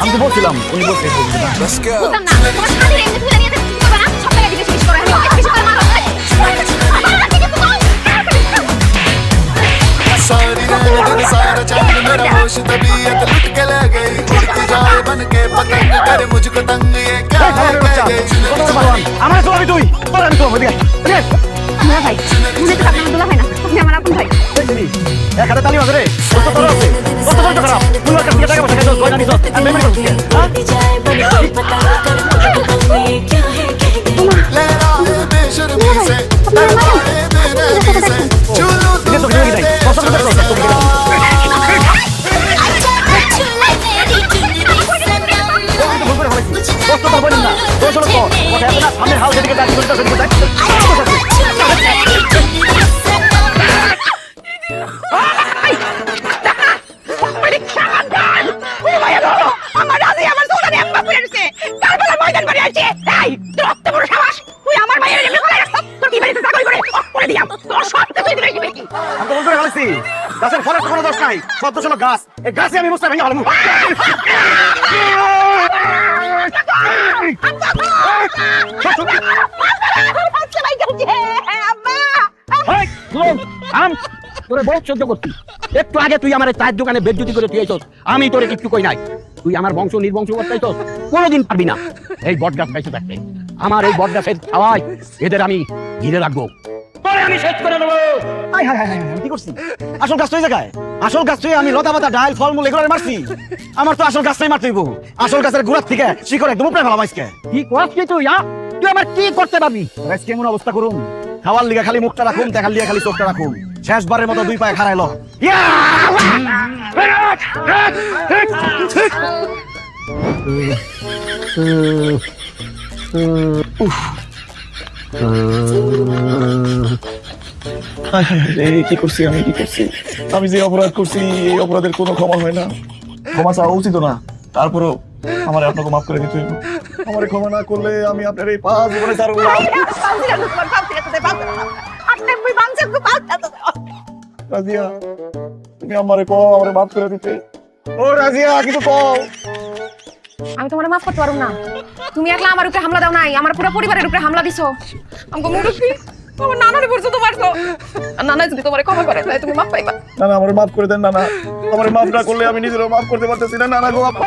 আমি তো বলছিলাম উনি বলছে বুঝলাম না তোমার শাড়ির এমনি তুলে নিয়ে যেতে কিছু করবে না সব টাকা জিজ্ঞেস করে আমি বেশি করে মারো सारी रहने दे सारा चांद मेरा होश तबीयत लुट के ले गई उड़ती जाए बन के पतंग करे मुझको तंग ये क्या है कह गई আমার তো আমি তুই তোর আমি তো ওদিকে আমার ভাই মনে তো আপনার দুলা ভাই না আপনি আমার আপন ভাই এখানে তালি বাজে রে কত তোর আছে কত তোর খারাপ তুই কাছ থেকে টাকা পয়সা খেয়ে কয়টা নিছ আমি মেমরি করছি लहरा है बेशर्मी से तड़पाए बेनरमी से चुलू ये तो नहीं नहीं कत তোর কত তোর বলিস না তোর চলো তো কথা আছে না সামনে হাল যেদিকে দাঁড়িয়ে করতে সেদিকে যাই আমার রাজি আমার সোনারে আম্মা পড়েছে কারবালার ময়দান করে আছে তাই রক্ত বড় সাবাস তুই আমার মায়ের এমনি করে রাখছ তোর কি বাড়িতে চাকরি করে করে দিয়াম তোর সব তো তুই দিবি কি আমি তো বলতে গেছি গাছের ফলে কোনো দোষ নাই সব দোষ হলো গাছ এই গাছে আমি মুস্তা ভেঙে হলাম আচ্ছা ভাই গেছে আম্মা এই শুন আম তোরে বহুত সহ্য করছি একটু আগে তুই আমার চায়ের দোকানে বেজ্জতি করে তুই আইছস আমি তোরে কিছু কই নাই তুই আমার বংশ নির্বংশ করতে আইছস কোনোদিন পারবি না এই বটগাছ গাইছে থাকতে আমার এই বটগাছের খাওয়াই এদের আমি ঘিরে রাখবো তোরে আমি শেষ করে দেবো হাই হাই হাই হাই কি করছি আসল গাছ তো এই জায়গায় আসল গাছ তুই আমি লতা পাতা ডাল ফলমূল এগুলো মারছি আমার তো আসল গাছটাই মারতে হইব আসল গাছের গোড়ার থেকে শিকড় একদম উপরে ফেলাম আজকে কি করছ কি তুই তুই আমার কি করতে পারবি আজকে কেমন অবস্থা করুন খাওয়ার লিগা খালি মুখটা রাখুন দেখার লিগা খালি চোখটা রাখুন শেষবারের মতো দুই পায়ে খাড়াইলো কি করছি আমি কি করছি আমি যে অপরাধ করছি এই অপরাধের কোনো ক্ষমা হয় না ক্ষমা চাওয়া উচিত না তারপরও আমার আপনাকে মাফ করে দিতে হইব আমার ক্ষমা না করলে আমি আপনার এই পা জীবনে ছাড়ব না। রাজিয়া তুমি আমারে কও আমারে মাফ করে দিতে ও রাজিয়া কিছু কও আমি তোমারে মাফ করতে পারুম না তুমি একলা আমার উপরে হামলা দাও নাই আমার পুরো পরিবারের উপরে হামলা দিছো আমগো মুরুব্বি আমার নানারে পর্যন্ত মারছো আর নানা যদি তোমারে ক্ষমা করে তাহলে তুমি মাফ পাইবা না না আমারে মাফ করে দেন না না আমারে মাফ না করলে আমি নিজেরও মাফ করতে পারতেছি না না না গো আপা